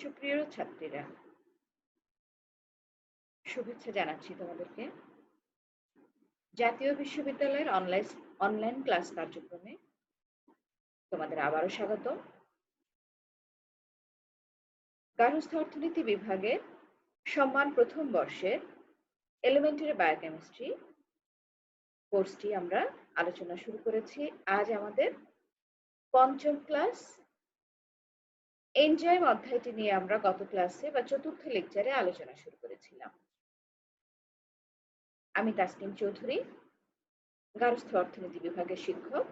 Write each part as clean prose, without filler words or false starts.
সুপ্রিয় ছাত্রীরা, শুভেচ্ছা জানাচ্ছি তোমাদেরকে। জাতীয় বিশ্ববিদ্যালয়ের অনলাইন ক্লাস কার্যক্রমে তোমাদের আবারও স্বাগত। গার্হস্থ্য অর্থনীতি বিভাগের সম্মান প্রথম বর্ষের এলিমেন্টারি বায়োকেমিস্ট্রি কোর্সটি আমরা আলোচনা শুরু করেছি। আজ আমাদের পঞ্চম ক্লাস। এনজাইম অধ্যায়টি নিয়ে আমরা গত ক্লাসে বা চতুর্থ লেকচারে আলোচনা শুরু করেছিলাম। আমি তাসনিম চৌধুরী, গার্হস্থ্য অর্থনীতি বিভাগের শিক্ষক।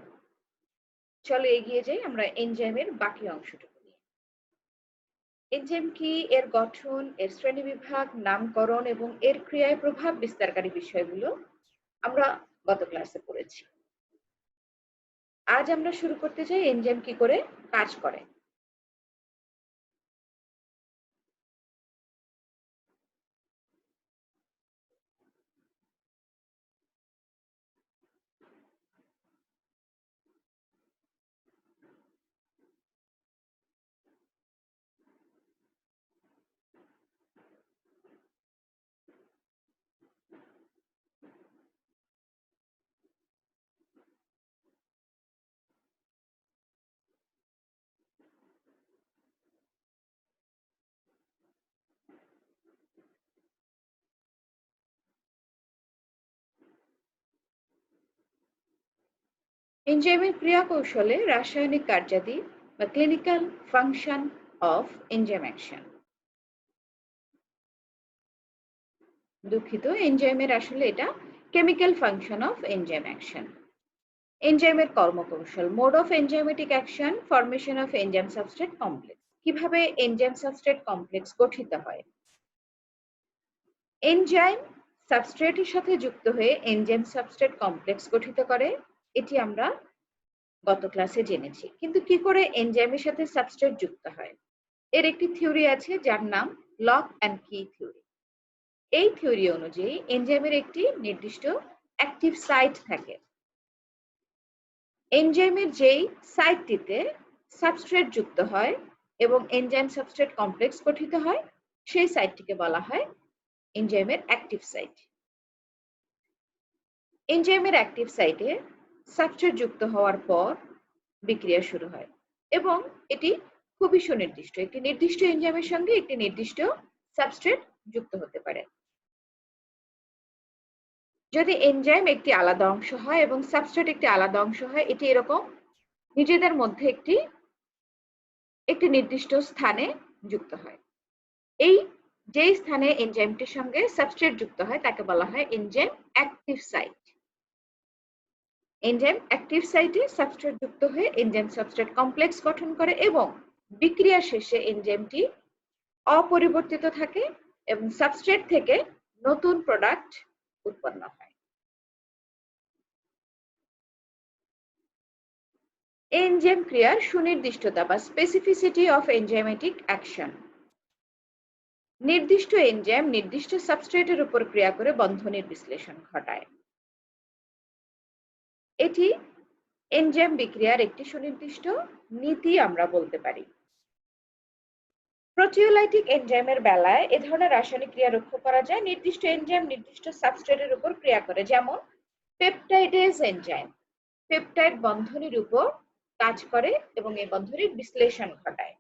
চলো এগিয়ে যাই আমরা এনজাইমের বাকি অংশটুকু নিয়ে। এনজাইম কি, এর গঠন, এর শ্রেণীবিভাগ, নামকরণ এবং এর ক্রিয়ায় প্রভাব বিস্তারকারী বিষয়গুলো আমরা গত ক্লাসে পড়েছি। আজ আমরা শুরু করতে চাই এনজাইম কি করে কাজ করে। এনজাইমের ক্রিয়া কৌশলে রাসায়নিক কার্যাদি বা clinical function of enzyme action. দুঃখিত, এনজাইমের আসলে এটা chemical function of enzyme action. এনজাইমের কর্মকৌশল, mode of enzymatic action, formation of enzyme substrate complex. কিভাবে এনজাইম সাবস্ট্রেট কমপ্লেক্স গঠিত হয়। এনজাইম সাবস্ট্রেটের সাথে যুক্ত হয়ে এনজাইম সাবস্ট্রেট কমপ্লেক্স গঠিত করে, এটি আমরা গত ক্লাসে জেনেছি। কিন্তু কি করে এনজাইমের সাথে সাবস্ট্রেট যুক্ত হয়, এর একটি থিওরি আছে যার নাম লক অ্যান্ড কি থিওরি। এই থিওরি অনুযায়ী এনজাইমের একটি নির্দিষ্ট অ্যাক্টিভ সাইট থাকে। এনজাইমের যেই সাইটটিতে সাবস্ট্রেট যুক্ত হয় এবং এনজাইম সাবস্ট্রেট কমপ্লেক্স গঠিত হয়, সেই সাইটটিকে বলা হয় এনজাইমের অ্যাক্টিভ সাইট। এনজাইমের অ্যাক্টিভ সাইটে সাবস্ট্রেট যুক্ত হওয়ার পর বিক্রিয়া শুরু হয় এবং এটি খুবই সুনির্দিষ্ট। একটি নির্দিষ্ট এনজাইমের সঙ্গে একটি নির্দিষ্ট সাবস্ট্রেট যুক্ত হতে পারে। যদি এনজাইম একটি আলাদা অংশ হয় এবং সাবস্ট্রেট একটি আলাদা অংশ হয়, এটি এরকম নিজেদের মধ্যে একটি নির্দিষ্ট স্থানে যুক্ত হয়। এই যেই স্থানে এনজাইমটির সঙ্গে সাবস্ট্রেট যুক্ত হয় তাকে বলা হয় enzyme active site. Enzyme active সাইটে সাবস্ট্রেট যুক্ত হয়ে এনজাইম সাবস্ট্রেট কমপ্লেক্স গঠন করে এবং বিক্রিয়া শেষে এনজাইমটি অপরিবর্তিত থাকে এবং সাবস্ট্রেট থেকে নতুন প্রোডাক্ট উৎপন্ন হয়। এনজাইম ক্রিয়ার সুনির্দিষ্টতা বা স্পেসিফিসিটি অফ এনজাইমেটিক অ্যাকশন। নির্দিষ্ট এনজাইম নির্দিষ্ট সাবস্ট্রেটের উপর ক্রিয়া করে বন্ধনের বিশ্লেষণ ঘটায়। এটি এনজাইম বিক্রিয়ার একটি সুনির্দিষ্ট নীতি আমরা বলতে পারি। প্রোটিওলাইটিক এনজাইমের বেলায় এ ধরনের রাসায়নিক ক্রিয়া লক্ষ্য করা যায়। নির্দিষ্ট এনজাইম নির্দিষ্ট সাবস্ট্রেটের উপর ক্রিয়া করে, যেমন পেপটাইডেজ এনজাইম পেপটাইড বন্ধনীর উপর কাজ করে এবং এই বন্ধনীর বিশ্লেষণ ঘটায়।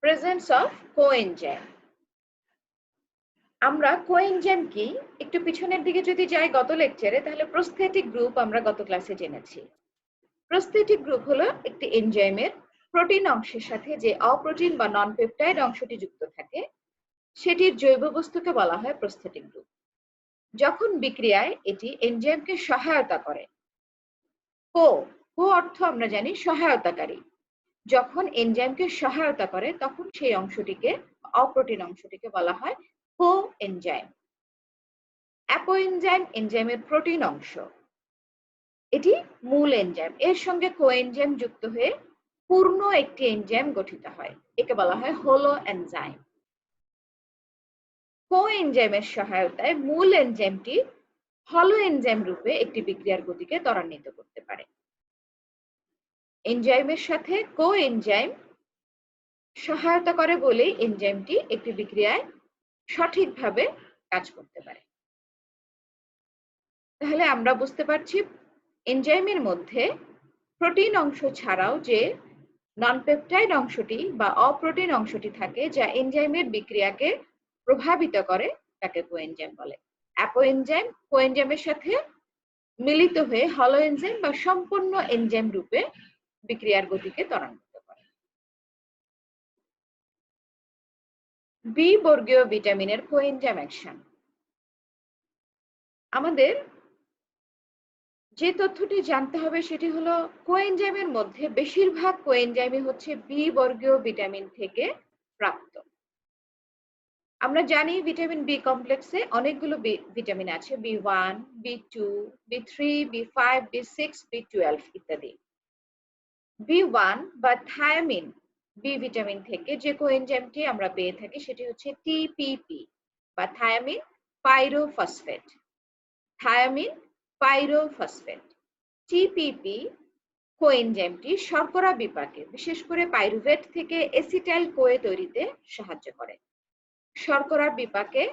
Presence of coenzyme. আমরা কোএনজাইম কি একটু পিছনের দিকে যদি যাই গত লেকচারে, তাহলে প্রস্থেটিক গ্রুপ আমরা গত ক্লাসে জেনেছি। প্রস্থেটিক গ্রুপ হলো একটি এনজাইমের প্রোটিন অংশের সাথে যে অপ্রোটিন বা নন পেপটাইড অংশটি যুক্ত থাকে, সেটির জৈব বস্তুকে বলা হয় প্রস্থেটিক গ্রুপ। যখন বিক্রিয়ায় এটি এনজাইমকে সহায়তা করে, কো অর্থ আমরা জানি সহায়তাকারী। যখন এনজাইমকে সহায়তা করে তখন সেই অংশটিকে, অপ্রোটিন অংশটিকে বলা হয় কো এনজাইম। অ্যাপোএনজাইম এনজাইমের প্রোটিন অংশ, এটি মূল এনজাইম। এর সঙ্গে কোএনজাইম যুক্ত হয়ে পূর্ণ একটি এনজাইম গঠিত হয়, একে বলা হয় হোলো এনজাইম। কোএনজাইমের সহায়তায় মূল এনজাইমটি হলো এনজাইম রূপে একটি বিক্রিয়ার গতিকে ত্বরান্বিত করতে পারে। এনজাইমের সাথে কোএনজাইম সহায়তা করে বলেই এনজাইমটি একটি বিক্রিয়ায় সঠিকভাবে কাজ করতে পারে। তাহলে আমরা বুঝতে পারছি এনজাইমের মধ্যে প্রোটিন অংশ ছাড়াও যে নন-পেপটাইড অংশটি বা অপ্রোটিন অংশটি থাকে যা এনজাইমের বিক্রিয়াকে প্রভাবিত করে তাকে কোএনজাইম বলে। অ্যাপোএনজাইম কোএনজাইমের সাথে মিলিত হয়ে হলো এনজাইম বা সম্পূর্ণ এনজাইম রূপে বিক্রিয়ার গতিকে ত্বরান্বিত করে। বি বর্গীয় ভিটামিনের কোএনজাইম অ্যাকশন। আমাদের যে তথ্যটি জানতে হবে সেটি হলো কোএনজাইমের মধ্যে বেশিরভাগ কোএনজাইমই হচ্ছে বি বর্গীয় ভিটামিন থেকে প্রাপ্ত। আমরা জানি ভিটামিন বি কমপ্লেক্সে অনেকগুলো ভিটামিন আছে, বি1, বি2, বি3, বি5, বি6, বি12 ইত্যাদি। বি1 বা থায়ামিন বি ভিটামিন থেকে যে কোএনজাইমটি আমরা পেয়ে থাকি সেটি হচ্ছে টিপিপি বা thiamine pyrophosphate. Thiamine pyrophosphate TPP কোএনজাইমটি শর্করা বিপাকে বিশেষ করে পাইরুভেট থেকে এসিটাইল কোয়ে তৈরিতে সাহায্য করে। শর্করা বিপাকে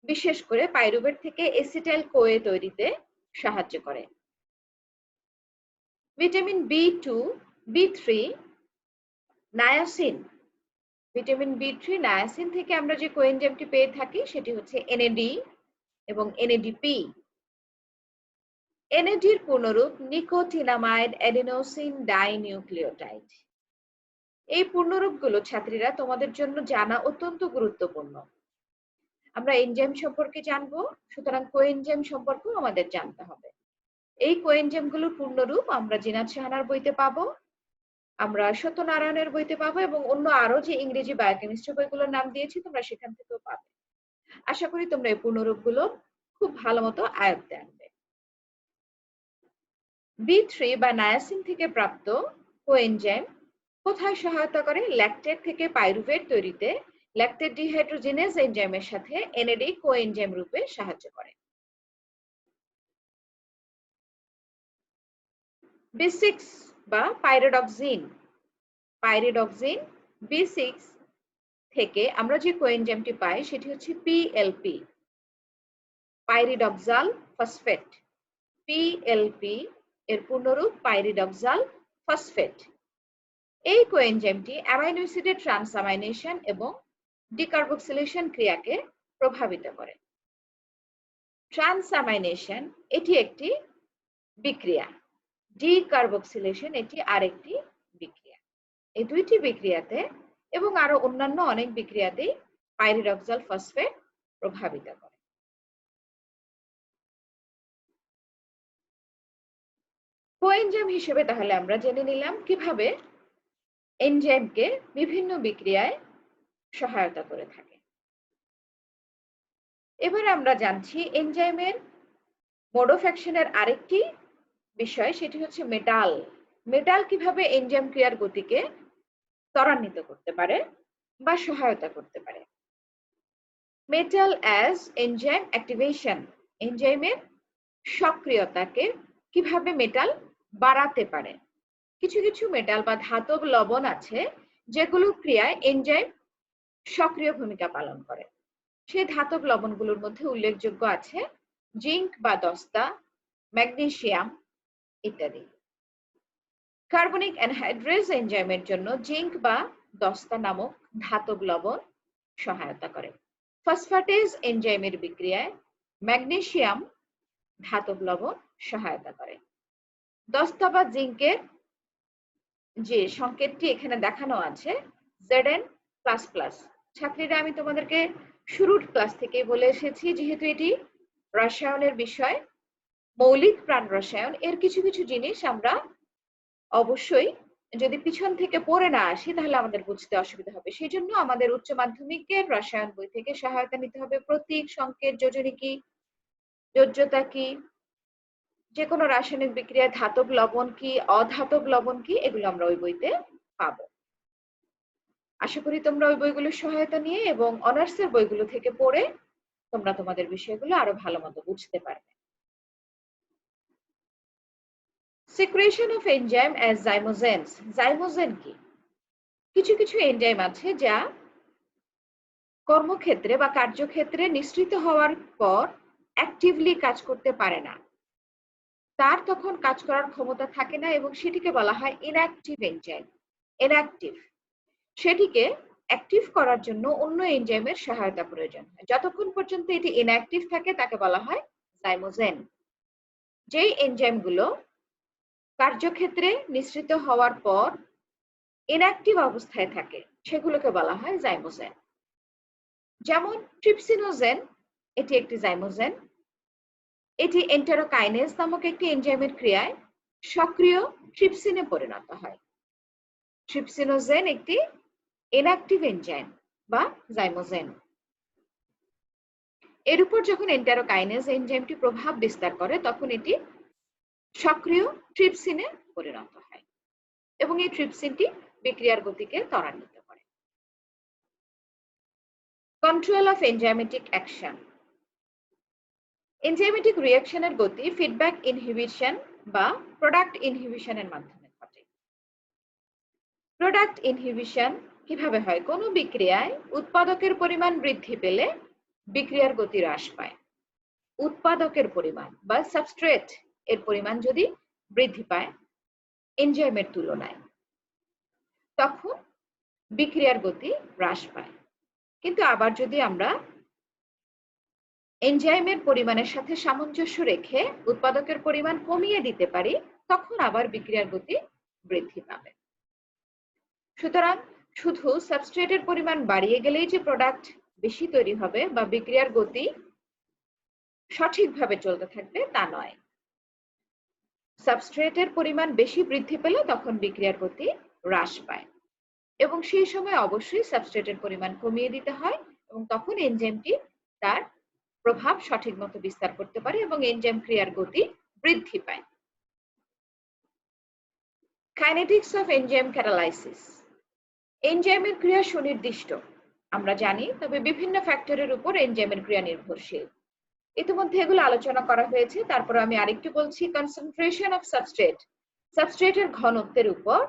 বিশেষ করে পাইরুভেট থেকে এসিটাইল কোয়ে তৈরিতে সাহায্য করে। Vitamin B2, বি3, niacin. Vitamin বি3 niacin থেকে আমরা যে কোএনজাইমটি পেয়ে থাকি সেটি হচ্ছে এনএডি এবং এনএডিপি। এনএডির পূর্ণরূপ নিকোটিনামাইড অ্যাডিনোসিন ডাইনিউক্লিওটাইড। এই পূর্ণরূপগুলো ছাত্রীরা তোমাদের জন্য জানা অত্যন্ত গুরুত্বপূর্ণ। আমরা এনজাইম সম্পর্কে জানবো, সুতরাং কোএনজাইম সম্পর্কেও আমাদের জানতে হবে। এই কোএনজাইমগুলোর পূর্ণরূপ আমরা জিনাত সাহানার বইতে পাবো, আমরা সত্যনারায়ণের বইতে পাবো এবং অন্য আরো যে ইংরেজি বায়োকেমিস্ট্রি বইগুলোর নাম দিয়েছি তোমরা সেখান থেকেও পাবে। আশা করি তোমরা এই পূর্ণরূপগুলো খুব ভালো মতো আয়ত্তে আনবে। বি3 বা নায়াসিন থেকে প্রাপ্ত কোএনজাইম কোথায় সহায়তা করে? ল্যাকটেট থেকে পাইরুভেট তৈরিতে ল্যাকটেট ডিহাইড্রোজেনেজ এনজাইমের সাথে এনএডি কোএনজাইম রূপে সাহায্য করে। বি6 বা পাইরিডক্সিন। পাইরিডক্সিন বি6 থেকে আমরা যে কোএনজাইমটি পাই সেটি হচ্ছে পিএলপি, পাইরিডক্সাল ফসফেট। পিএলপি এর পূর্ণরূপ পাইরিডক্সাল ফসফেট। এই কোএনজাইমটি অ্যামাইনো অ্যাসিডের ট্রান্সামাইনেশন এবং ডিকার্বক্সিলেশন ক্রিয়াকে প্রভাবিত করে। ট্রান্সামাইনেশন এটি একটি বিক্রিয়া, ডিকার্বক্সিলেশন এটি আরেকটি বিক্রিয়া। এই দুইটি বিক্রিয়াতে এবং আরো অন্যান্য অনেক বিক্রিয়াতেই পাইরিডক্সাল ফসফেট প্রভাবিত করে। কোএনজাইম হিসেবে তাহলে আমরা জেনে নিলাম কিভাবে এনজাইমকে বিভিন্ন বিক্রিয়ায় সহায়তা করে থাকে। এবার আমরা জানছি এনজাইমের মোড অফ অ্যাকশনের আরেকটি বিষয়, সেটি হচ্ছে মেটাল। মেটাল কিভাবে এনজাইম ক্রিয়ার গতিকে ত্বরান্বিত করতে পারে বা সহায়তা করতে পারে। Metal as enzyme activation. এনজাইমের সক্রিয়তাকে কিভাবে মেটাল বাড়াতে পারে। কিছু কিছু মেটাল বা ধাতব লবণ আছে যেগুলো ক্রিয়ায় এনজাইম সক্রিয় ভূমিকা পালন করে। সেই ধাতব লবণগুলোর মধ্যে উল্লেখযোগ্য আছে জিঙ্ক বা দস্তা, ম্যাগনেসিয়াম ইত্যাদি। কার্বনিক অ্যানহাইড্রেজ এনজাইমের জন্য জিঙ্ক বা দস্তা নামক ধাতব লবণ সহায়তা করে। ফসফেটেজ এনজাইমের বিক্রিয়ায় ম্যাগনেসিয়াম ধাতব লবণ সহায়তা করে। দস্তা বা জিঙ্কের যে সংকেতটি এখানে দেখানো আছে Zn++। ছাত্রীরা আমি তোমাদেরকে শুরুর ক্লাস থেকে বলে এসেছি যেহেতু এটি রসায়নের বিষয়, মৌলিক প্রাণ রসায়ন, এর কিছু কিছু জিনিস আমরা অবশ্যই যদি পিছন থেকে পড়ে না আসি তাহলে আমাদের বুঝতে অসুবিধা হবে। সেই জন্য আমাদের উচ্চ মাধ্যমিকের রসায়ন বই থেকে সহায়তা নিতে হবে। প্রতীক, সংকেত, যোজনী কি, যোজ্যতা কি, যে কোনো রাসায়নিক বিক্রিয়ায় ধাতব লবণ কি, অধাতব লবণ কি, এগুলো আমরা ওই বইতে পাবো। আশা করি তোমরা ওই বইগুলোর সহায়তা নিয়ে এবং অনার্সের বইগুলো থেকে পড়ে তোমরা তোমাদের বিষয়গুলো আরো ভালো মতো বুঝতে পারবে। Secretion of enzyme as zymogens. Zymogen কি? কিছু কিছু এনজাইম আছে যা কর্মক্ষেত্রে বা কার্যক্ষেত্রে নিঃসৃত হওয়ার পর অ্যাক্টিভলি কাজ করতে পারে না, তার তখন কাজ করার ক্ষমতা থাকে না এবং সেটিকে বলা হয় ইনঅ্যাক্টিভ এনজাইম। ইনঅ্যাক্টিভ, সেটিকে অ্যাক্টিভ করার জন্য অন্য এনজাইমের সহায়তা প্রয়োজন হয়। যতক্ষণ পর্যন্ত এটি ইনঅ্যাক্টিভ থাকে তাকে বলা হয় জাইমোজেন। যেই এনজাইমগুলো কার্যক্ষেত্রে নিঃসৃত হওয়ার পর ইনঅ্যাক্টিভ অবস্থায় থাকে সেগুলোকে বলা হয় জাইমোজেন। যেমন ট্রিপসিনোজেন, এটি একটি জাইমোজেন। এটি এন্টেরোকাইনেজ নামক একটি এনজাইমের ক্রিয়ায় সক্রিয় ট্রিপসিনে পরিণত হয়। ট্রিপসিনোজেন একটি ইনঅ্যাক্টিভ এনজাইম বা জাইমোজেন। এর উপর যখন এন্টেরোকাইনেজ এনজাইমটি প্রভাব বিস্তার করে তখন এটি সক্রিয় ট্রিপসিনে পরিণত হয় এবং এই ট্রিপসিনটি বিক্রিয়ার গতিকে ত্বরান্বিত করে। Control of enzymatic action. Enzymatic রিঅ্যাকশনের গতি ফিডব্যাক ইনহিবিশন বা প্রোডাক্ট ইনহিবিশনের মাধ্যমে ঘটে। প্রোডাক্ট ইনহিবিশন কিভাবে হয়? কোনো বিক্রিয়ায় উৎপাদকের পরিমাণ বৃদ্ধি পেলে বিক্রিয়ার গতি হ্রাস পায়। উৎপাদকের পরিমাণ বা সাবস্ট্রেট এর পরিমাণ যদি বৃদ্ধি পায় এনজাইমের তুলনায়, তখন বিক্রিয়ার গতি হ্রাস পায়। কিন্তু আবার যদি আমরা এনজাইমের পরিমাণের সাথে সামঞ্জস্য রেখে উৎপাদকের পরিমাণ কমিয়ে দিতে পারি তখন আবার বিক্রিয়ার গতি বৃদ্ধি পাবে। সুতরাং শুধু সাবস্ট্রেটের পরিমাণ বাড়িয়ে গেলেই যে প্রোডাক্ট বেশি তৈরি হবে বা বিক্রিয়ার গতি সঠিকভাবে চলতে থাকবে তা নয়। সাবস্ট্রেটের পরিমাণ বেশি বৃদ্ধি পেলে তখন বিক্রিয়ার গতি হ্রাস পায় এবং সেই সময় অবশ্যই সাবস্ট্রেটের পরিমাণ কমিয়ে দিতে হয় এবং তখন এনজাইমটি তার প্রভাব সঠিক মতো বিস্তার করতে পারে এবং এনজাইম ক্রিয়ার গতি বৃদ্ধি পায়। Kinetics of enzyme ক্যাটালাইসিস। এনজাইমের ক্রিয়া সুনির্দিষ্ট আমরা জানি, তবে বিভিন্ন ফ্যাক্টরের উপর এনজাইমের ক্রিয়া নির্ভরশীল। ইতিমধ্যে এগুলো আলোচনা করা হয়েছে, তারপর আমি আরেকটু বলছি। Concentration of substrate. সাবস্ট্রেটের ঘনত্বের উপর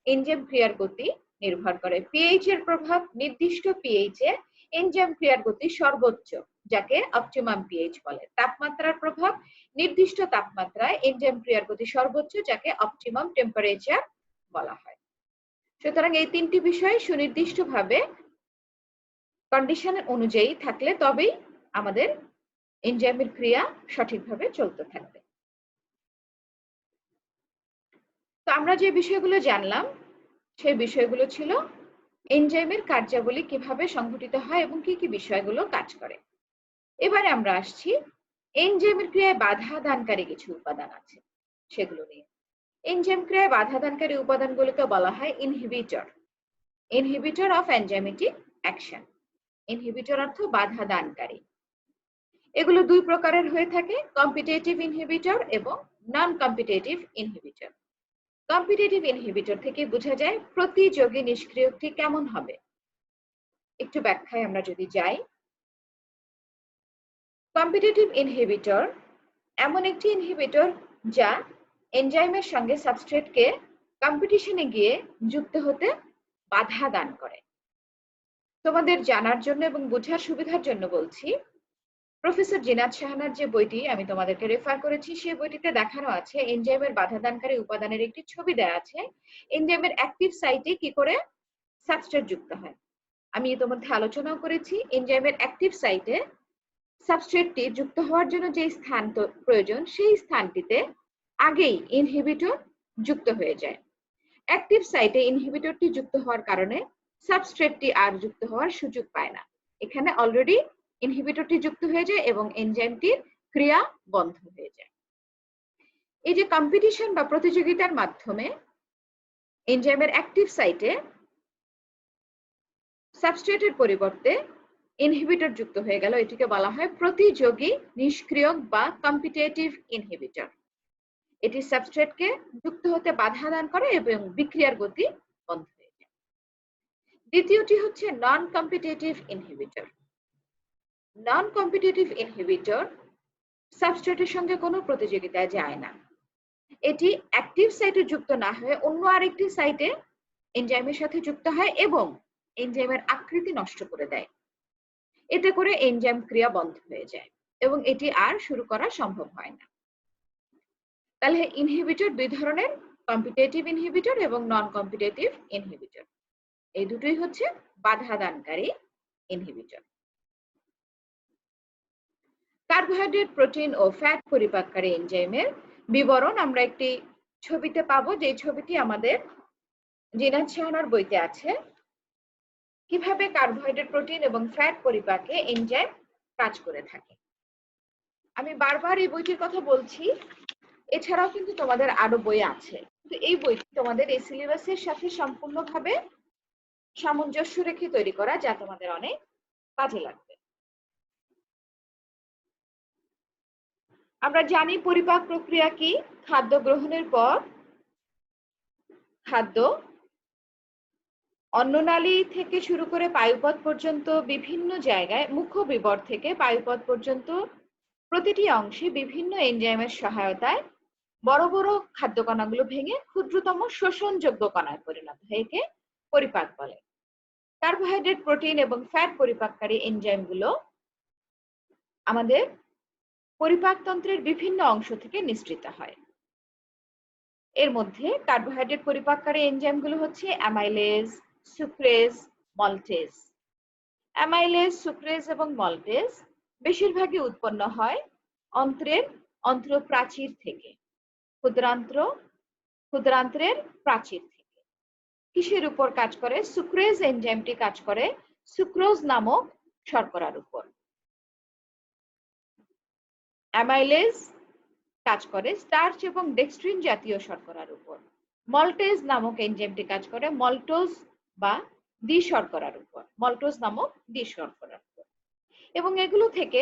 এনজাইম ক্রিয়ার গতি নির্ভর করে। পিএইচ এর প্রভাব। নির্দিষ্ট পিএইচ এ এনজাইম ক্রিয়ার গতি সর্বোচ্চ, যাকে অপটিমাম পিএইচ বলে। তাপমাত্রার প্রভাব। নির্দিষ্ট তাপমাত্রায় এনজাইম ক্রিয়ার গতি সর্বোচ্চ, যাকে অপটিমাম টেম্পারেচার বলা হয়। সুতরাং এই তিনটি বিষয় সুনির্দিষ্টভাবে কন্ডিশন অনুযায়ী থাকলে তবেই আমাদের এনজাইমের ক্রিয়া সঠিকভাবে চলতে থাকবে। তো আমরা যে বিষয়গুলো জানলাম সেই বিষয়গুলো ছিল এনজাইমের কার্যাবলী কিভাবে সংঘটিত হয় এবং কি কি বিষয়গুলো কাজ করে। এবারে আমরা আসছি এনজাইমের ক্রিয়ায় বাধা দানকারী কিছু উপাদান আছে সেগুলো নিয়ে। এনজাইম ক্রিয়ায় বাধা দানকারী উপাদানগুলোকে বলা হয় inhibitor. Inhibitor of enzymatic action. Inhibitor অর্থ বাধা দানকারী। এগুলো দুই প্রকারের হয়ে থাকে, কম্পিটিটিভ ইনহিবিটর এবং নন কম্পিটিটিভ ইনহিবিটর। কম্পিটিটিভ ইনহিবিটর থেকে বোঝা যায় প্রতিযোগী নিষ্ক্রিয়কটি কেমন হবে। একটু ব্যাখ্যায় আমরা যদি যাই, কম্পিটিটিভ ইনহিবিটর এমন একটি ইনহিবিটর যা এনজাইমের সঙ্গে সাবস্ট্রেটকে কম্পিটিশনে গিয়ে যুক্ত হতে বাধা দান করে। তোমাদের জানার জন্য এবং বোঝার সুবিধার জন্য বলছি, প্রফেসর জিনাত সাহানার যে বইটি আমি তোমাদেরকে রেফার করেছি সেই বইটিতে দেখানো আছে এনজাইমের বাধাদানকারী উপাদানের একটি ছবি দেওয়া আছে। এনজাইমের অ্যাক্টিভ সাইটে কি করে সাবস্ট্রেট যুক্ত হয়। আমি ইতিমধ্যে আলোচনাও করেছি এনজাইমের অ্যাক্টিভ সাইটে সাবস্ট্রেটটি যুক্ত হওয়ার জন্য যে স্থান প্রয়োজন সেই স্থানটিতে আগেই ইনহিবিটর যুক্ত হয়ে যায়। অ্যাক্টিভ সাইটে ইনহিবিটরটি যুক্ত হওয়ার কারণে সাবস্ট্রেটটি আর যুক্ত হওয়ার সুযোগ পায় না। এখানে অলরেডি ইনহিবিটরটি যুক্ত হয়ে যায় এবং এনজাইমটির ক্রিয়া বন্ধ হয়ে যায়। এই যে কম্পিটিশন বা প্রতিযোগিতার মাধ্যমে এনজাইমের অ্যাক্টিভ সাইটে সাবস্ট্রেটের পরিবর্তে ইনহিবিটর যুক্ত হয়ে গেল, এটিকে বলা হয় প্রতিযোগী নিষ্ক্রিয়ক বা কম্পিটিটিভ ইনহিবিটর। এটি সাবস্ট্রেটকে যুক্ত হতে বাধা দান করে এবং বিক্রিয়ার গতি বন্ধ হয়ে যায়। দ্বিতীয়টি হচ্ছে নন কম্পিটিটিভ ইনহিবিটর। নন কম্পিটিটিভ ইনহিবিটর সাবস্ট্রেটের সঙ্গে কোনো প্রতিযোগিতায় যায় না। এটি অ্যাক্টিভ সাইটে যুক্ত না হয়ে অন্য আরেকটি সাইটে এনজাইমের সাথে যুক্ত হয় এবং এনজাইমের আকৃতি নষ্ট করে দেয়। এতে করে এনজাইম ক্রিয়া বন্ধ হয়ে যায় এবং এটি আর শুরু করা সম্ভব হয় না। তাহলে ইনহিবিটর দুই ধরনের, কম্পিটিটিভ ইনহিবিটর এবং নন কম্পিটিটিভ ইনহিবিটর। এই দুটোই হচ্ছে বাধা দানকারী ইনহিবিটর। কার্বোহাইড্রেট, প্রোটিন ও ফ্যাট পরিপাককারী এনজাইমের বিবরণ আমরা একটি ছবিতে পাবো, যে ছবিটি আমাদের জিনাত শাহানার বইতে আছে। কিভাবে কার্বোহাইড্রেট, প্রোটিন এবং ফ্যাট পরিপাকে এনজাইম কাজ করে থাকে। আমি বারবার এই বইটির কথা বলছি, এছাড়াও কিন্তু তোমাদের আরো বই আছে, কিন্তু এই বইটি তোমাদের এই সিলেবাসের সাথে সম্পূর্ণভাবে সামঞ্জস্য রেখে তৈরি করা, যা তোমাদের অনেক কাজে লাগবে। আমরা জানি পরিপাক প্রক্রিয়া কি। খাদ্য গ্রহণের পর খাদ্য অন্ননালী থেকে শুরু করে পায়ুপথ পর্যন্ত বিভিন্ন জায়গায়, মুখবিবর থেকে পায়ুপথ পর্যন্ত প্রতিটি অংশে বিভিন্ন এনজাইমের সহায়তায় বড় বড় খাদ্য কণাগুলো ভেঙে ক্ষুদ্রতম শোষণযোগ্য কণায় পরিণত হয়। একে পরিপাক বলে। কার্বোহাইড্রেট, প্রোটিন এবং ফ্যাট পরিপাককারী এনজাইমগুলো আমাদের পরিপাকতন্ত্রের বিভিন্ন অংশ থেকে নিঃসৃত হয়। এর মধ্যে কার্বোহাইড্রেট পরিপাককারী এনজাইমগুলো হচ্ছে amylase, sucrase, maltase. Amylase, sucrase এবং মল্টেজ বেশিরভাগই উৎপন্ন হয় অন্ত্রপ্রাচীর থেকে, ক্ষুদ্রান্ত্রের প্রাচীর থেকে। কিসের উপর কাজ করে? সুক্রেজ এনজাইমটি কাজ করে সুক্রোজ নামক শর্করার উপর। অ্যামাইলেজ কাজ করে স্টার্চ এবং ডেক্সট্রিন জাতীয় শর্করার উপর। মল্টেজ নামক এনজাইমটি কাজ করে মল্টোজ বা দ্বি শর্করার উপর, মল্টোজ নামক দ্বি শর্করার উপর। এবং এগুলো থেকে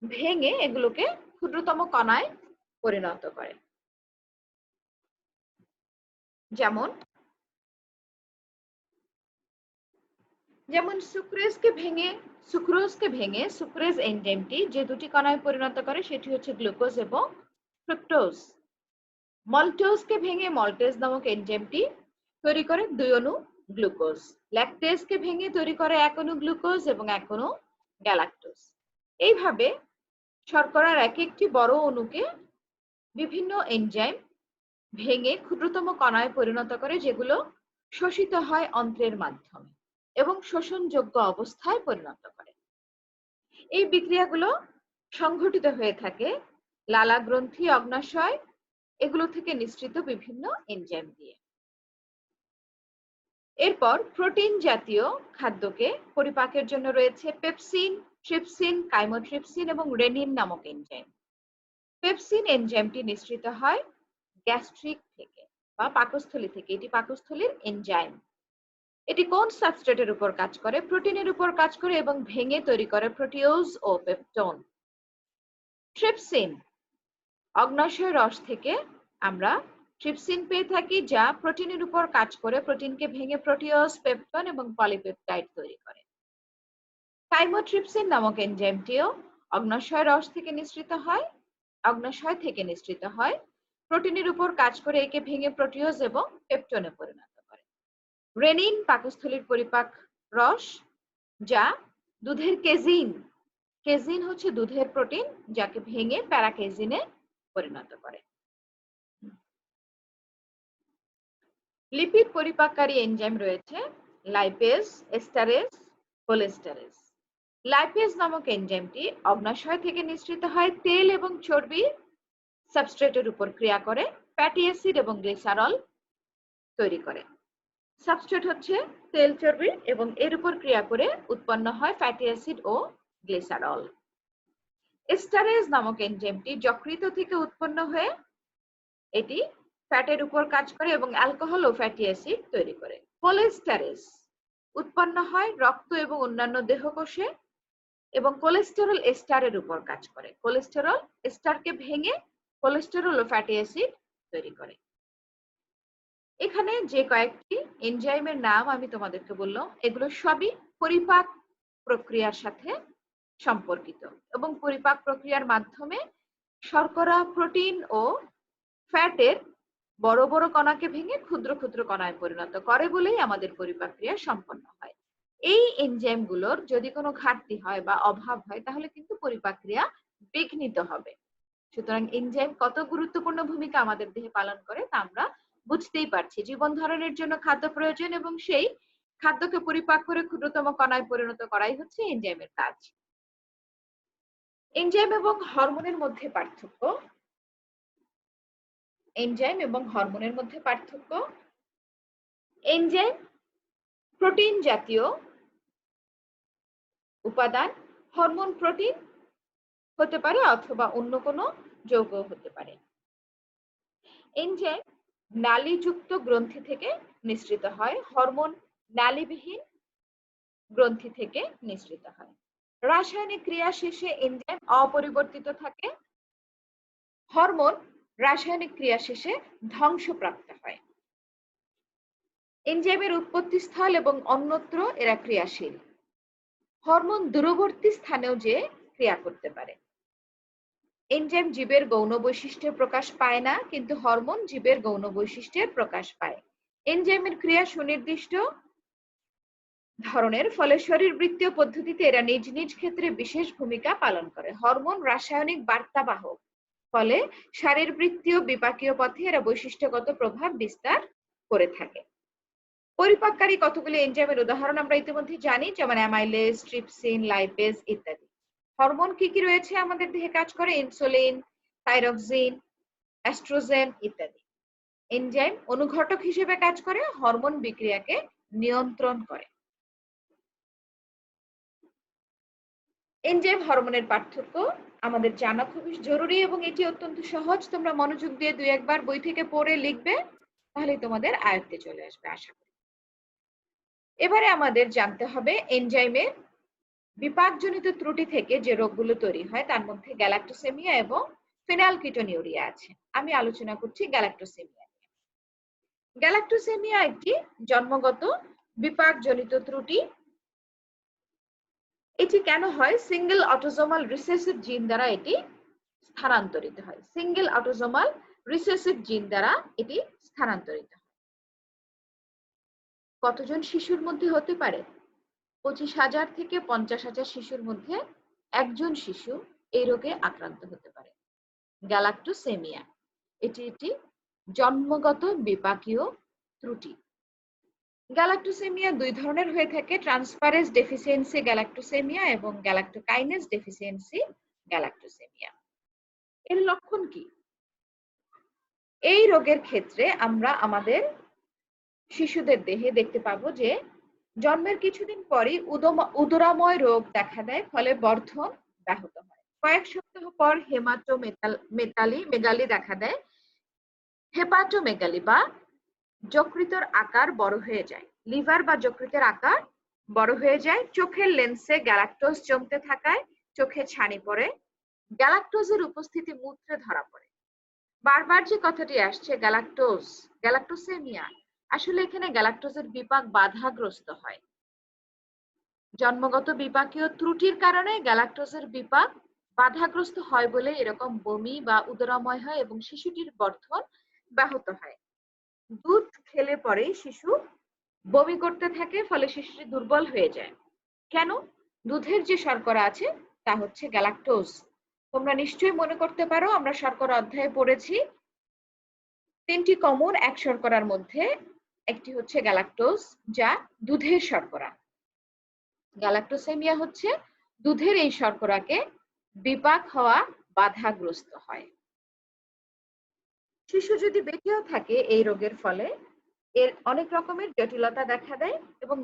ভেঙে এগুলোকে ক্ষুদ্রতম কণায় পরিণত করে। যেমন সুক্রোজকে ভেঙে সুক্রেজ এনজাইমটি যে দুটি কণায় পরিণত করে সেটি হচ্ছে গ্লুকোজ এবং ফ্রুক্টোজ। মল্টোজকে ভেঙে মল্টেজ নামক এনজাইমটি তৈরি করে 2 অণু গ্লুকোজ। ল্যাকটেজকে ভেঙে তৈরি করে 1 অণু গ্লুকোজ এবং 1 অণু গ্যালাক্টোজ। এইভাবে শর্করার এক একটি বড় অণুকে বিভিন্ন এনজাইম ভেঙে ক্ষুদ্রতম কণায় পরিণত করে, যেগুলো শোষিত হয় অন্ত্রের মাধ্যমে এবং শোষণযোগ্য অবস্থায় পরিণত করে। এই বিক্রিয়াগুলো সংঘটিত হয়ে থাকে লালা গ্রন্থি, অগ্ন্যাশয় এগুলো থেকে নিঃসৃত বিভিন্ন এনজাইম দিয়ে। এরপর প্রোটিন জাতীয় খাদ্যকে পরিপাকের জন্য রয়েছে পেপসিন, ট্রিপসিন, কাইমোট্রিপসিন এবং রেনিন নামক এনজাইম। পেপসিন এনজাইমটি নিঃসৃত হয় গ্যাস্ট্রিক থেকে বা পাকস্থলী থেকে। এটি পাকস্থলীর এনজাইম। এটি কোন সাবস্ট্রেটের উপর কাজ করে? প্রোটিনের উপর কাজ করে এবং ভেঙে তৈরি করে প্রোটিওজ ও পেপটোন। ট্রিপসিন, অগ্ন্যাশয় রস থেকে আমরা ট্রিপসিন পেয়ে থাকি, যা প্রোটিনের উপর কাজ করে প্রোটিনকে ভেঙে প্রোটিওজ, পেপটোন এবং পলিপেপটাইড তৈরি করে। কাইমোট্রিপসিন নামক এনজাইমটিও অগ্ন্যাশয় রস থেকে নিঃসৃত হয়, প্রোটিনের উপর কাজ করে একে ভেঙে প্রোটিওজ এবং পেপটোনে পরিণত করে। রেনিন পাকস্থলীর পরিপাক রস, যা দুধের কেজিন হচ্ছে দুধের প্রোটিন, যাকে ভেঙে প্যারাকেজিনে পরিণত করে। লিপিড পরিপাককারী এনজাইম রয়েছে লাইপেজ, এস্টারেজ, কোলেস্টারেজ। লাইপেজ নামক এনজাইমটি অগ্ন্যাশয় থেকে নিঃসৃত হয় তেল এবং চর্বি সাবস্ট্রেটের উপর ক্রিয়া করে ফ্যাটি অ্যাসিড এবং গ্লিসারল তৈরি করে। সাবস্ট্রেট হচ্ছে তেল, চর্বি এবং এর উপর ক্রিয়া করে উৎপন্ন হয় ফ্যাটি অ্যাসিড ও গ্লিসারল। এস্টারেজ নামক এনজাইমটি যকৃত থেকে উৎপন্ন হয়ে এটি ফ্যাটের উপর কাজ করে এবং অ্যালকোহল ও ফ্যাটি অ্যাসিড তৈরি করে। কোলেস্টারেজ উৎপন্ন হয় রক্ত এবং অন্যান্য দেহকোষে এবং কোলেস্টেরল এস্টারের উপর কাজ করে। কোলেস্টেরল এস্টারকে ভেঙে কোলেস্টেরল ও ফ্যাটি অ্যাসিড তৈরি করে। এখানে যে কয়েকটি এনজাইমের নাম আমি তোমাদেরকে বললাম, এগুলো সবই পরিপাক প্রক্রিয়ার সাথে সম্পর্কিত এবং পরিপাক প্রক্রিয়ার মাধ্যমে শর্করা, প্রোটিন ও ফ্যাটের বড় বড় কণাকে ভেঙে ক্ষুদ্র ক্ষুদ্র কণায় পরিণত করে বলেই আমাদের পরিপাক ক্রিয়া সম্পন্ন হয়। এই এনজাইমগুলোর যদি কোনো ঘাটতি হয় বা অভাব হয় তাহলে কিন্তু পরিপাক ক্রিয়া বিঘ্নিত হবে। সুতরাং এনজাইম কত গুরুত্বপূর্ণ ভূমিকা আমাদের দেহে পালন করে তা আমরা বুঝতেই পারছি। জীবন ধারণের জন্য খাদ্য প্রয়োজন এবং সেই খাদ্যকে পরিপাক করে ক্ষুদ্রতম কণায় পরিণত করাই হচ্ছে এনজাইমের কাজ। এনজাইম এবং হরমোনের মধ্যে পার্থক্য। এনজাইম এবং হরমোনের মধ্যে পার্থক্য। এনজাইম প্রোটিন জাতীয় উপাদান, হরমোন প্রোটিন হতে পারে অথবা অন্য কোনো যৌগ হতে পারে। এনজাইম নালীযুক্ত গ্রন্থি থেকে নিঃসৃত হয়, হরমোন নালীবিহীন গ্রন্থি থেকে নিঃসৃত হয়। রাসায়নিক ক্রিয়া শেষে এনজাইম অপরিবর্তিত থাকে, হরমোন রাসায়নিক ক্রিয়া শেষে ধ্বংসপ্রাপ্ত হয়। এনজাইমের উৎপত্তিস্থল এবং অন্যত্র এরা ক্রিয়াশীল। হরমোন দূরবর্তী স্থানেও যে ক্রিয়া করতে পারে। এনজাইম জীবের গৌণ বৈশিষ্ট্যের প্রকাশ পায় না, কিন্তু হরমোন জীবের গৌণ বৈশিষ্ট্যের প্রকাশ পায়। এনজাইমের ক্রিয়া সুনির্দিষ্ট ধরনের, ফলে শরীরবৃত্তীয় পদ্ধতিতে এরা নিজ নিজ ক্ষেত্রে বিশেষ ভূমিকা পালন করে। হরমোন রাসায়নিক বার্তাবাহক, ফলে শারীরবৃত্তীয় বিপাকীয় পথে এরা বৈশিষ্ট্যগত প্রভাব বিস্তার করে থাকে। পরিপাককারী কতগুলি এনজাইমের উদাহরণ আমরা ইতিমধ্যে জানি, যেমন অ্যামাইলেজ, ট্রিপসিন, লাইপেজ ইত্যাদি। হরমোন কি কি রয়েছে আমাদের দেহে কাজ করে? ইনসুলিন, থাইরক্সিন, এস্ট্রোজেন ইত্যাদি। এনজাইম অনুঘটক হিসেবে কাজ করে, হরমোন বিক্রিয়াকে নিয়ন্ত্রণ করে। এনজাইম হরমোনের পার্থক্য আমাদের জানা খুবই জরুরি এবং এটি অত্যন্ত সহজ। তোমরা মনোযোগ দিয়ে দুই একবার বই থেকে পড়ে লিখবে, তাহলে তোমাদের আয়ত্তে চলে আসবে আশা করি। এবারে আমাদের জানতে হবে এনজাইমের বিপাকজনিত ত্রুটি থেকে যে রোগগুলো তৈরি হয় তার মধ্যে গ্যালাক্টোসেমিয়া এবং ফিনাইলকিটোনিউরিয়া আছে। আমি আলোচনা করছি গ্যালাক্টোসেমিয়া নিয়ে। গ্যালাক্টোসেমিয়া একটি জন্মগত বিপাকজনিত ত্রুটি। এটি কেন হয়? সিঙ্গেল অটোজোমাল রিসেসিভ জিন দ্বারা এটি স্থানান্তরিত হয়। সিঙ্গেল অটোজোমাল রিসেসিভ জিন দ্বারা এটি স্থানান্তরিত হয়। কতজন শিশুর মধ্যে হতে পারে? 25,000 থেকে 50,000 শিশুর মধ্যে একজন শিশু এই রোগে আক্রান্ত হতে পারে। গ্যালাক্টোসেমিয়া এটি একটি জন্মগত বিপাকীয় ত্রুটি। গ্যালাক্টোসেমিয়া দুই ধরনের হয়ে থাকে, ট্রান্সফারেজ ডেফিসিয়েন্সি গ্যালাক্টোসেমিয়া এবং গ্যালাক্টোকাইনেজ ডেফিসিয়েন্সি গ্যালাক্টোসেমিয়া। এর লক্ষণ কি? এই রোগের ক্ষেত্রে আমরা আমাদের শিশুদের দেহে দেখতে পাবো যে জন্মের কিছুদিন পরই উদরাময় রোগ দেখা দেয়, ফলে বর্ধন ব্যাহত হয়। কয়েক সপ্তাহ পর মেগালি দেখা দেয়। হেপাটোমেগালি বা যকৃতের আকার বড় হয়ে যায়। লিভার বা যকৃতের আকার বড় হয়ে যায়। চোখের লেন্সে গ্যালাক্টোজ জমতে থাকায় চোখে ছানি পড়ে। গ্যালাক্টোজের উপস্থিতি মূত্রে ধরা পড়ে। বারবার যে কথাটি আসছে গ্যালাক্টোসেমিয়া, আসলে এখানে গ্যালাক্টোজের বিপাক বাধাগ্রস্ত হয়। জন্মগত বিপাকীয় ত্রুটির কারণে গ্যালাক্টোজের বিপাক বাধাগ্রস্ত হয় বলে এরকম বমি বা উদরাময় হয় এবং শিশুটির বর্ধন ব্যাহত হয়। দুধ খেলে পরে শিশু বমি করতে থাকে, ফলে শিশুটি দুর্বল হয়ে যায়। কেন? দুধের যে শর্করা আছে তা হচ্ছে গ্যালাক্টোজ। তোমরা নিশ্চয়ই মনে করতে পারো, আমরা শর্করা অধ্যায়ে পড়েছি 3টি কমন এক শর্করার মধ্যে একটি হচ্ছে গ্যালাক্টোজ, যা দুধের শর্করা। গ্যালাক্টোসেমিয়া হচ্ছে দুধের এই শর্করাকে বিপাক হওয়া বাধাগ্রস্ত হয়। শিশু যদি বেঁচেও থাকে এই রোগের ফলে এর অনেক রকমের জটিলতা দেখা দেয় এবং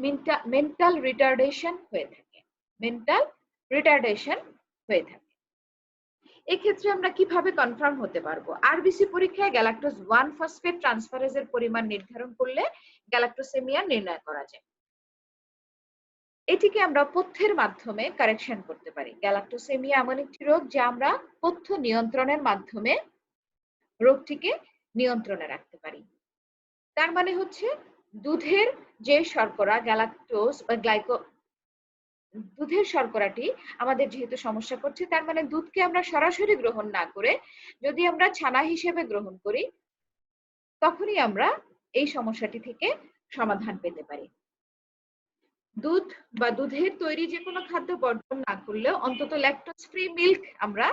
মেন্টাল রিটার্ডেশন হয়ে থাকে। এক্ষেত্রে আমরা কিভাবে কনফার্ম হতে পারবো? আরবিসি পরীক্ষায় গ্যালাক্টোজ 1 ফসফেট ট্রান্সফারেজের পরিমাণ নির্ধারণ করলে গ্যালাক্টোসেমিয়া নির্ণয় করা যায়। এটিকে আমরা পথ্যের মাধ্যমে কারেকশন করতে পারি। গ্যালাক্টোসেমিয়া এমন একটি রোগ যা আমরা পথ্য নিয়ন্ত্রণের মাধ্যমে রোগটিকে নিয়ন্ত্রণে রাখতে পারি। তার মানে হচ্ছে দুধের যে শর্করা গ্যালাক্টোজ বা দুধের শর্করাটি আমাদের যেহেতু সমস্যা করছে, তার মানে দুধকে আমরা সরাসরি গ্রহণ না করে যদি আমরা ছানা হিসেবে গ্রহণ করি, তখনই আমরা এই সমস্যাটি থেকে সমাধান পেতে পারি। দুধ বা দুধের তৈরি যে কোনো খাদ্য বর্জন না করলেও অন্তত ল্যাকটোজ ফ্রি মিল্ক আমরা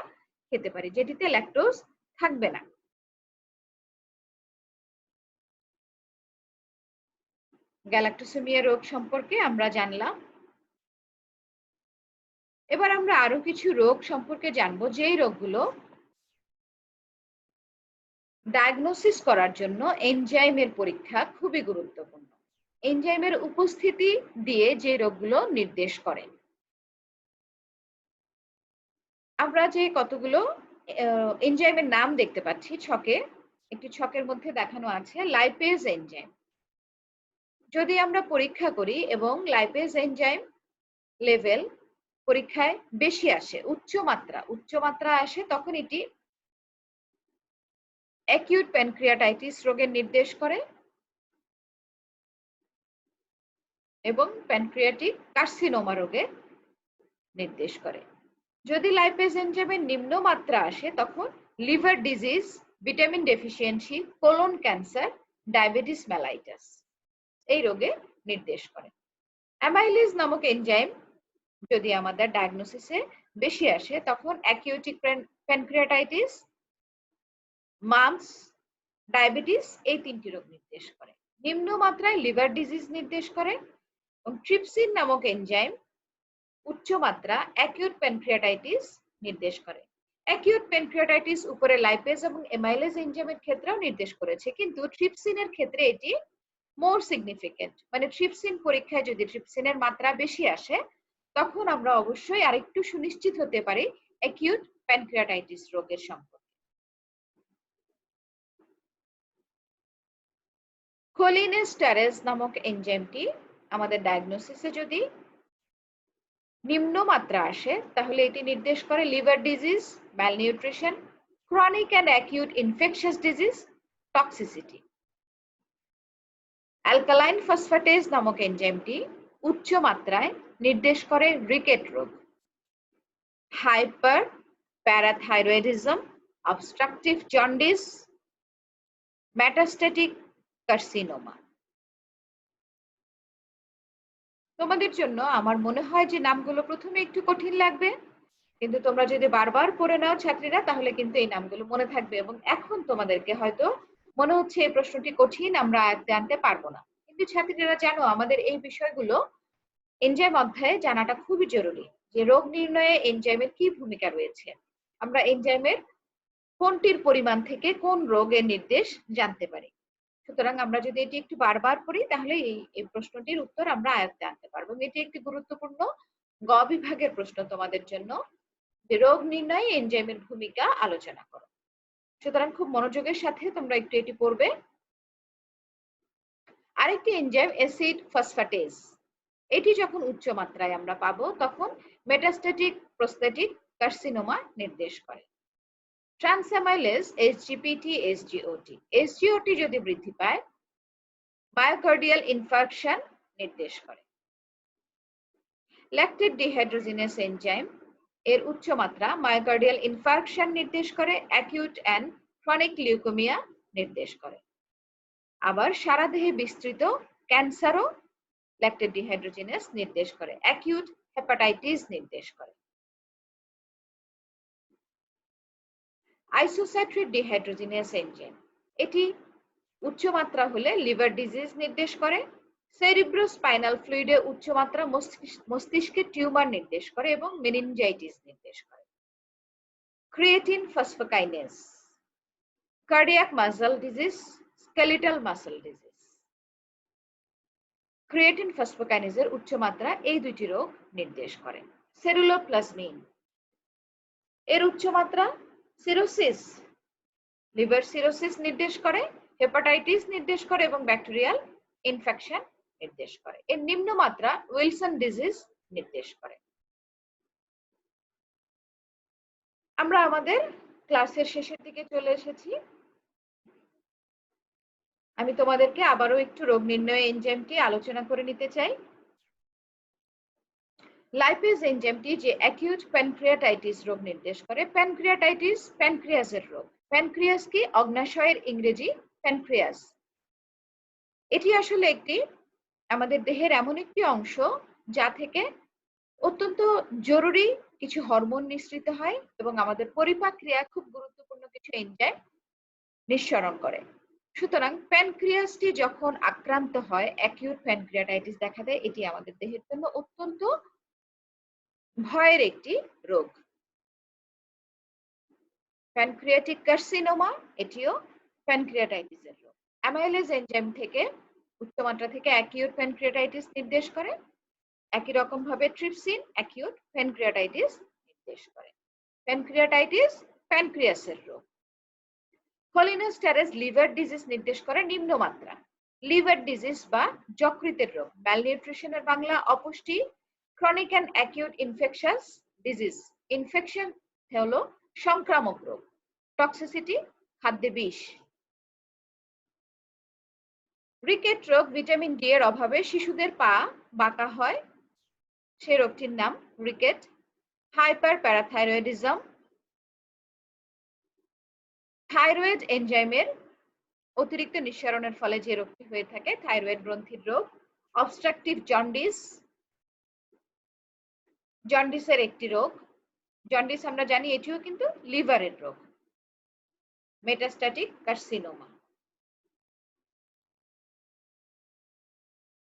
খেতে পারি, যেটিতে ল্যাকটোজ থাকবে না। গ্যালাক্টোসেমিয়া রোগ সম্পর্কে আমরা জানলাম। এবার আমরা আরো কিছু রোগ সম্পর্কে জানবো, যেই রোগগুলো ডায়াগনোসিস করার জন্য এনজাইমের পরীক্ষা খুবই গুরুত্বপূর্ণ। এনজাইমের উপস্থিতি দিয়ে যে রোগগুলো নির্দেশ করে। আমরা যে কতগুলো এনজাইমের নাম দেখতে পাচ্ছি ছকে, একটি ছকের মধ্যে দেখানো আছে লাইপেজ এনজাইম। যদি আমরা পরীক্ষা করি এবং লাইপেজ এনজাইম লেভেল পরীক্ষায় বেশি আসে, উচ্চ মাত্রা আসে, তখন এটি অ্যাকিউট প্যানক্রিয়াটাইটিস রোগের নির্দেশ করে এবং প্যানক্রিয়াটিক কার্সিনোমা রোগের নির্দেশ করে। যদি লাইপেজ এনজাইমের নিম্ন মাত্রা আসে, তখন liver disease, vitamin deficiency, colon cancer, diabetes mellitus এই রোগে নির্দেশ করে। অ্যামাইলেজ নামক এনজাইম যদি আমাদের ডায়াগনোসিসে বেশি আসে, তখন অ্যাকিউটিক প্যানক্রিয়াটাইটিস, মাম্পস, ডায়াবেটিস এই তিনটি রোগ নির্দেশ করে। নিম্ন মাত্রায় লিভার ডিজিজ নির্দেশ করে। এবং ট্রিপসিন নামক এনজাইম উচ্চ মাত্রা অ্যাকিউট প্যানক্রিয়াটাইটিস নির্দেশ করে। অ্যাকিউট প্যানক্রিয়াটাইটিস উপরে লাইপেজ এবং এমাইলেজ এনজাইমের ক্ষেত্রেও নির্দেশ করেছে, কিন্তু ট্রিপসিনের ক্ষেত্রে এটি মোর সিগনিফিকেন্ট। মানে ট্রিপসিন পরীক্ষায় যদি ট্রিপসিনের মাত্রা বেশি আসে, তখন আমরা অবশ্যই আরেকটু সুনিশ্চিত হতে পারি অ্যাকিউট প্যানক্রিয়াটাইটিস রোগের সম্পর্কে। কোলিনেস্টারেজ নামক এনজাইমটি আমাদের ডায়াগনোসিসে যদি নিম্ন মাত্রা আসে, তাহলে এটি নির্দেশ করে liver disease, malnutrition, chronic and acute infectious disease, toxicity. Alkaline phosphatase নামক এনজাইমটি উচ্চ মাত্রায় নির্দেশ করে রিকেট রোগ, hyper parathyroidism, obstructive jaundice, metastatic carcinoma. তোমাদের জন্য আমার মনে হয় যে নামগুলো প্রথমে একটু কঠিন লাগবে, কিন্তু তোমরা যদি বারবার পড়ে নাও ছাত্রীরা, তাহলে কিন্তু এই নামগুলো মনে থাকবে। এবং এখন তোমাদেরকে হয়তো মনে হচ্ছে এই প্রশ্নটি কঠিন, আমরা আয়ত্তে আনতে পারবো না, কিন্তু ছাত্রীরা জানো আমাদের এই বিষয়গুলো এনজাইম অধ্যায়ে জানাটা খুবই জরুরি, যে রোগ নির্ণয়ে এনজাইমের কি ভূমিকা রয়েছে। আমরা এনজাইমের কোনটির পরিমাণ থেকে কোন রোগের নির্দেশ জানতে পারি। সুতরাং আমরা যদি এটি একটু বারবার পড়ি, তাহলে এই প্রশ্নটির উত্তর আমরা আয়ত্তে আনতে পারবো। এটি একটি গুরুত্বপূর্ণ গ বিভাগের প্রশ্ন তোমাদের জন্য, যে রোগ নির্ণয়ে এনজাইমের ভূমিকা আলোচনা করো। সুতরাং খুব মনোযোগের সাথে তোমরা একটু এটি পড়বে। আরেকটি এনজাইম অ্যাসিড ফসফেটেজ, এটি যখন উচ্চ মাত্রায় আমরা পাবো, তখন মেটাস্ট্যাটিক প্রোস্টেটিক কার্সিনোমা নির্দেশ করে। ট্রান্সঅ্যামাইলেজ এসজিপিটি, এসজিওটি যদি বৃদ্ধি পায়, মায়োকার্ডিয়াল ইনফার্কশন নির্দেশ করে। ল্যাকটেট ডিহাইড্রোজিনেস এনজাইম এর উচ্চ মাত্রা মায়োকার্ডিয়াল ইনফার্কশন নির্দেশ করে, অ্যাকিউট অ্যান্ড ক্রনিক লিউকেমিয়া নির্দেশ করে। আবার সারা দেহে বিস্তৃত ক্যান্সারও ল্যাকটেট ডিহাইড্রোজিনেস নির্দেশ করে, অ্যাকিউট হেপাটাইটিস নির্দেশ করে। আইসোসাইট্রেট ডিহাইড্রোজিনেস এনজাইম, এটি উচ্চ মাত্রা হলে লিভার ডিজিজ নির্দেশ করে। সেরিব্রোস্পাইনাল ফ্লুইডে উচ্চ মাত্রা মস্তিষ্কে টিউমার নির্দেশ করে এবং মেনিনজাইটিস নির্দেশ করে। Creatine phosphokinase, cardiac muscle disease, skeletal muscle disease. Creatine ফসফোকাইনেজের উচ্চ মাত্রা এই দুইটি রোগ নির্দেশ করে। সেরুলোপ্লাজমিন এর উচ্চ মাত্রা সিরোসিস, লিভার সিরোসিস নির্দেশ করে, হেপাটাইটিস নির্দেশ করে এবং ব্যাকটেরিয়াল ইনফেকশন নির্দেশ করে। এর নিম্ন মাত্রা উইলসন ডিজিজ নির্দেশ করে। আমরা আমাদের ক্লাসের শেষের দিকে চলে এসেছি। আমি তোমাদেরকে আবারও একটু রোগ নির্ণয় এনজাইমটি আলোচনা করে নিতে চাই। লাইপেজ এনজাইমটি যে অ্যাকিউট প্যানক্রিয়াটাইটিস রোগ নির্দেশ করে। প্যানক্রিয়াটাইটিস প্যানক্রিয়াসের রোগ। প্যানক্রিয়াস কি? অগ্ন্যাশয়ের ইংরেজি প্যানক্রিয়াস। এটি আসলে একটি আমাদের দেহের এমন একটি অংশ যা থেকে অত্যন্ত জরুরি কিছু হরমোন নিঃসৃত হয় এবং আমাদের পরিপাক ক্রিয়ায় খুব গুরুত্বপূর্ণ কিছু এনজাইম নিঃসরণ করে। সুতরাং প্যানক্রিয়াসটি যখন আক্রান্ত হয়, অ্যাকিউট প্যানক্রিয়াটাইটিস দেখা দেয়, এটি আমাদের দেহের জন্য অত্যন্ত ভয়ের একটি রোগ। প্যানক্রিয়াটিক কার্সিনোমা এটিও প্যানক্রিয়াটাইটিসের রোগ। অ্যামাইলেজ এনজাইম থেকে উচ্চমাত্রা থেকে অ্যাকিউট প্যানক্রিয়াটাইটিস নির্দেশ করে। একই রকম ভাবে ট্রিপসিন অ্যাকিউট প্যানক্রিয়াটাইটিস নির্দেশ করে। প্যানক্রিয়াটাইটিস প্যানক্রিয়াসের রোগ। খোলিনেস্টেরেজ লিভার ডিজিজ নির্দেশ করে নিম্নমাত্রা। লিভার ডিজিজ বা যকৃতের রোগ। ম্যালনিউট্রিশনের বাংলা অপুষ্টি। Chronic and acute infectious disease. Infection হলো সংক্রামক রোগ। টক্সিসিটি খাদ্যে বিষ। রিকেট রোগ ভিটামিন ডি এর অভাবে শিশুদের পা বাঁকা হয়, সে রোগটির নাম রিকেট। Hyper parathyroidism. থাইরয়েড এনজাইমের অতিরিক্ত নিঃসরণের ফলে যে রোগটি হয়ে থাকে, থাইরয়েড গ্রন্থির রোগ। অবস্ট্রাকটিভ জন্ডিস, জন্ডিসের একটি রোগ। জন্ডিস আমরা জানি এটিও কিন্তু লিভারের রোগ। Metastatic carcinoma.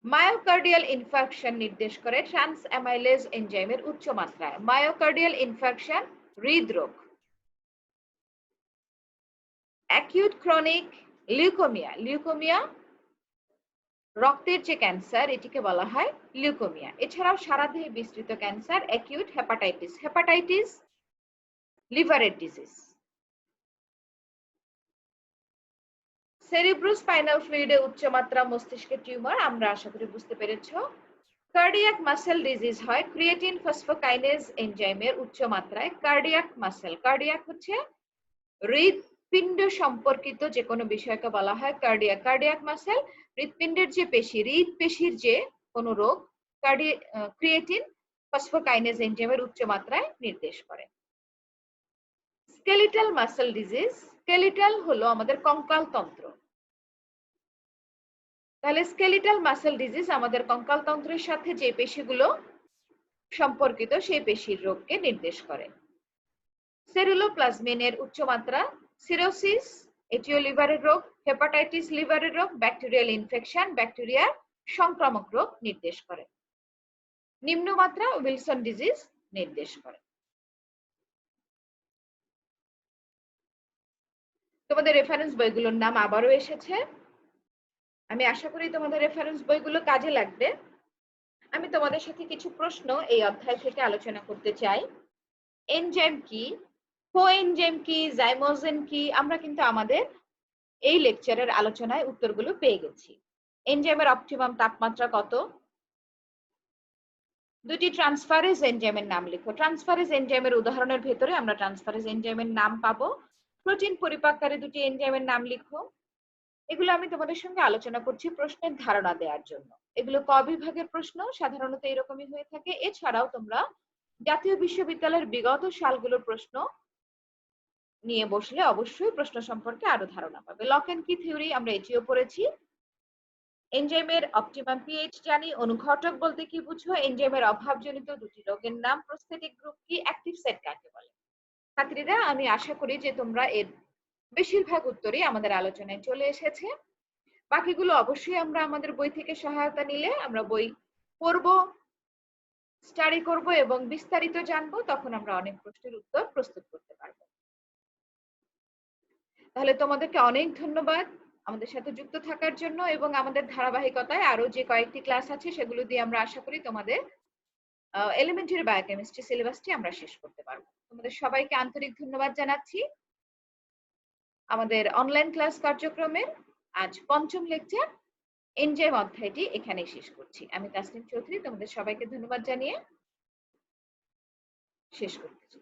মায়োকার্ডিয়াল ইনফার্কশন নির্দেশ করে ট্রান্স অ্যামাইলেজ এনজাইমের উচ্চ মাত্রায়। মায়োকার্ডিয়াল ইনফার্কশন হৃদরোগ। Acute chronic leukaemia. লিউকোমিয়া রক্তের যে ক্যান্সার, এটিকে বলা হয় লিউকোমিয়া। এছাড়াও সারা দেহে বিস্তৃত ক্যান্সার অ্যাকিউট হেপাটাইটিস। হেপাটাইটিস লিভারের ডিজিজ। সেরিব্রোস্পাইনাল ফ্লুইডে উচ্চমাত্রা মস্তিষ্কের টিউমার, আমরা আশা করি বুঝতে পেরেছো। কার্ডিয়াক মাসেল ডিজিজ হয় ক্রিয়েটিন ফসফোকাইনেজ এনজাইমের উচ্চ মাত্রায়। কার্ডিয়াক মাসেল, কার্ডিয়াক হচ্ছে হৃদপিণ্ড সম্পর্কিত যে কোনো বিষয়কে বলা হয় কার্ডিয়াক। কার্ডিয়াক মাসেল হৃদপিণ্ডের যে পেশি, হৃদপেশির যে কোনো রোগ ক্রিয়েটিন ফসফোকাইনেজ এনজাইমের উচ্চ মাত্রায় নির্দেশ করে। Skeletal muscle disease. স্কেলিটাল হলো আমাদের কঙ্কাল তন্ত্র। তাহলে স্কেলিটাল মাসেল ডিজিজ আমাদের কঙ্কাল তন্ত্রের সাথে যে পেশিগুলো সম্পর্কিত সেই পেশির রোগকে নির্দেশ করে। সেরুলোপ্লাজমিনের উচ্চমাত্রা। সিরোসিস এটিও লিভারের রোগ। হেপাটাইটিস লিভারের রোগ। ব্যাকটেরিয়াল ইনফেকশন ব্যাকটেরিয়ার সংক্রামক রোগ নির্দেশ করে। নিম্নমাত্রা উইলসন ডিজিজ নির্দেশ করে। তোমাদের রেফারেন্স বইগুলোর নাম আবারও এসেছে। আমি আশা করি তোমাদের রেফারেন্স বইগুলো কাজে লাগবে। আমি তোমাদের সাথে কিছু প্রশ্ন এই অধ্যায় থেকে আলোচনা করতে চাই। এনজাইম কি, কোএনজাইম কি, জাইমোজেন কি, আমরা কিন্তু আমাদের এই লেকচারের আলোচনায় উত্তরগুলো পেয়ে গেছি। এনজাইমের অপটিমাম তাপমাত্রা কত? দুটি ট্রান্সফারেজ এনজাইমের নাম লিখো। ট্রান্সফারেজ এনজাইমের উদাহরণের ভেতরে আমরা ট্রান্সফারেজ এনজাইমের নাম পাবো। প্রোটিন পরিপাককারী দুটি এনজাইমের নাম লিখো। এগুলো আমি তোমাদের সঙ্গে আলোচনা করছি প্রশ্নের ধারণা দেওয়ার জন্য। এগুলো ক বিভাগের প্রশ্ন, সাধারণত এরকমই হয়ে থাকে। এছাড়াও তোমরা জাতীয় বিশ্ববিদ্যালয়ের বিগত সালগুলোর প্রশ্ন নিয়ে বসলে অবশ্যই প্রশ্ন সম্পর্কে আরো ধারণা পাবে। লক এন্ড কি থিওরি আমরা এটিও পড়েছি। এনজাইমের অপটিমাম পিএইচ জানি। অনুঘটক বলতে কি বুঝো? এনজাইমের অভাবজনিত দুটি রোগের নাম। প্রস্থেটিক গ্রুপ কি? অ্যাক্টিভ সাইট কাকে বলে? ছাত্রীরা, আমি আশা করি যে তোমরা এর বেশিরভাগ উত্তরই আমাদের আলোচনায় চলে এসেছে। বাকিগুলো অবশ্যই আমরা আমাদের বই থেকে সহায়তা নিলে আমরা বই পড়ব, স্টাডি করব এবং বিস্তারিত জানবো, তখন আমরা অনেক প্রশ্নের উত্তর প্রস্তুত করতে পারবো। তাহলে তোমাদেরকে অনেক ধন্যবাদ আমাদের সাথে যুক্ত থাকার জন্য এবং আমাদের ধারাবাহিকতায় আরো যে কয়েকটি ক্লাস আছে সেগুলো দিয়ে আমরা আশা করি তোমাদের এলিমেন্টারি বায়োকেমিস্ট্রি সিলেবাসটি আমরা শেষ করতে পারবো। তোমাদের সবাইকে আন্তরিক ধন্যবাদ জানাচ্ছি। আমাদের অনলাইন ক্লাস কার্যক্রমের আজ পঞ্চম লেকচার এনজাইম অধ্যায়টি এখানেই শেষ করছি। আমি তাসনিম চৌধুরী তোমাদের সবাইকে ধন্যবাদ জানিয়ে শেষ করতেছি।